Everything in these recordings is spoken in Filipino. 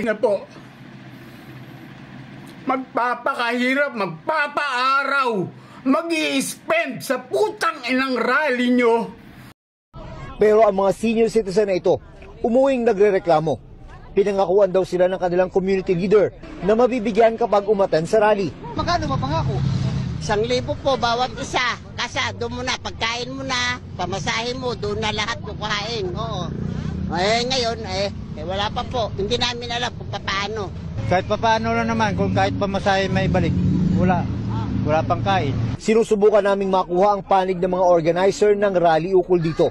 na po. Magpapakahirap, magpapaaraw, mag-i-spend sa putang inang rally nyo. Pero ang mga senior citizen na ito, umuwing nagrereklamo. Pinangakuan daw sila ng kanilang community leader na mabibigyan kapag umaten sa rally. Magkano mapangako? 1,000 po bawat isa. Kasi doon mo na, pagkain mo na, pamasahin mo, doon na lahat kukuhain. Oo. Ngayon, wala pa po. Hindi namin alam kung paano. Kahit papaano lang naman, kung kahit pamasahin may balik, wala pang kain. Sinusubukan naming makuha ang panig ng mga organizer ng rally ukol dito.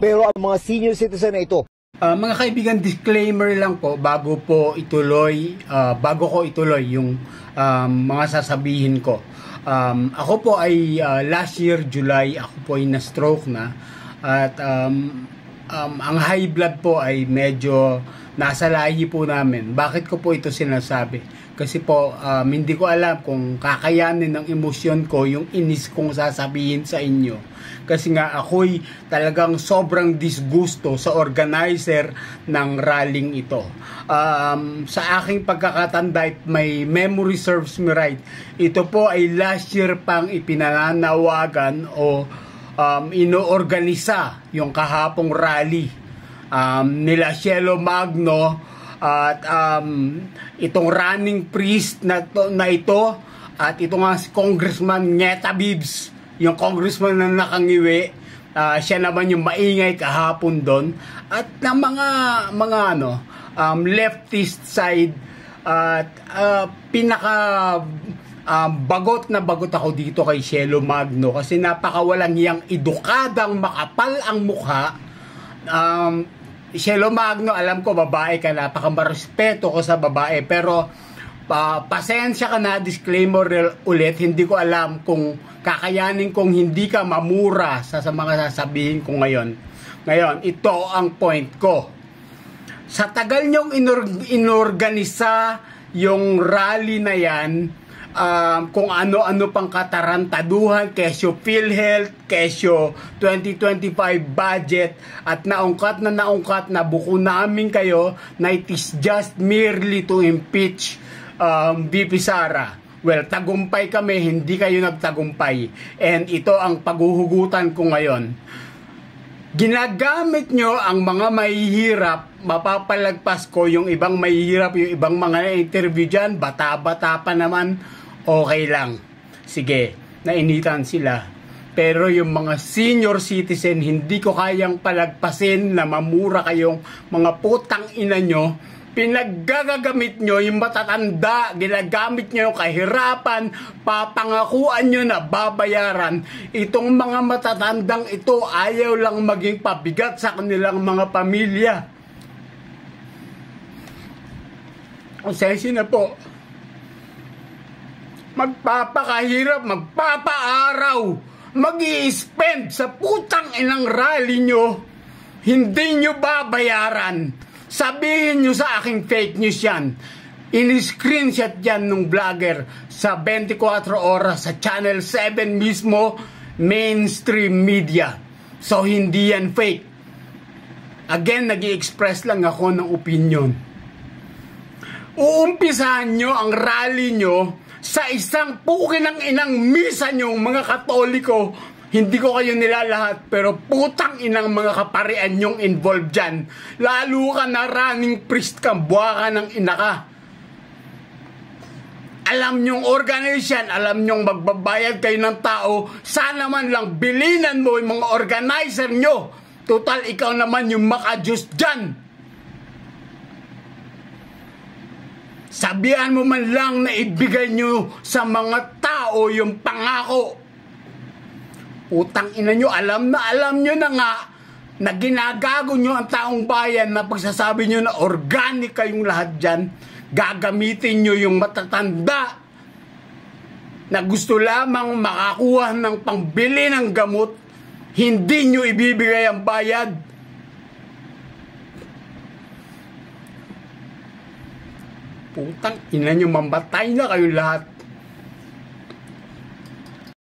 Pero ang mga senior citizen na ito, mga kaibigan, disclaimer lang po bago ko ituloy yung mga sasabihin ko. Ako po ay last year July, ako po ay na-stroke na at ang high blood po ay medyo nasa lahi po namin. Bakit ko po ito sinasabi? Kasi po hindi ko alam kung kakayanin ng emosyon ko yung inis kong sasabihin sa inyo. Kasi nga ako'y talagang sobrang disgusto sa organizer ng rallying ito. Sa aking pagkakatanda, may memory serves me right, ito po ay last year pang ipinananawagan o inoorganisa yung kahapong rally nila Cielo Magno at itong running priest na ito at ito nga si Congressman Ngeta Bibs, yung congressman na nakangiwi, siya naman yung maingay kahapon doon at ng mga leftist side at pinaka bagot na bagot ako dito kay Cielo Magno kasi napakawalang hiyang edukadang makapal ang mukha. Cielo Magno, alam ko babae ka, napakamarespeto ko sa babae, pero pasensya ka na, disclaimer ulit, hindi ko alam kung kakayanin kong hindi ka mamura sa mga sasabihin ko ngayon. Ngayon, ito ang point ko. Sa tagal nyong inorganisa yung rally na yan, kung ano-ano pang katarantaduhan, kesyo PhilHealth, kesyo 2025 budget, at naungkat na buko namin kayo na it is just merely to impeach VP Sara. Well, tagumpay kami, hindi kayo nagtagumpay. And ito ang paghuhugutan ko ngayon. Ginagamit nyo ang mga mahihirap, mapapalagpas ko yung ibang mahihirap, yung ibang mga interview dyan, bata-bata pa naman, okay lang. Sige, nainitan sila. Pero yung mga senior citizen, hindi ko kayang palagpasin na mamura kayong mga putang ina nyo. Pinaggagamit nyo yung matatanda, ginagamit nyo yung kahirapan, papangakuan nyo na babayaran. Itong mga matatandang ito, ayaw lang maging pabigat sa kanilang mga pamilya. Osesyo na po. Magpapakahirap, magpapaaraw, mag-i-spend sa putang inang rally nyo, hindi nyo babayaran. Sabihin nyo sa aking fake news yan. In-screenshot yan nung vlogger sa 24 oras sa Channel 7 mismo, mainstream media. So hindi yan fake. Again, nag-i-express lang ako ng opinion. Uumpisahan nyo ang rally nyo sa isang pukinang inang misa nyo, mga Katoliko. Hindi ko kayo nilalahat, pero putang inang mga kaparian yung involved dyan. Lalo ka na running priest ka, buha ka ng ina ka. Alam nyong organization, alam nyong magbabayad kayo ng tao, sana man lang bilinan mo yung mga organizer nyo. Total, ikaw naman yung makajust dyan. Sabihan mo man lang na ibigay nyo sa mga tao yung pangako. Utang ina nyo, alam nyo na nga na ginagago nyo ang taong bayan na pagsasabi nyo na organic kayong lahat dyan, gagamitin nyo yung matatanda na gusto lamang makakuha ng pangbili ng gamot, hindi nyo ibibigay ang bayad. Putang ina nyo, mamatay na kayong lahat.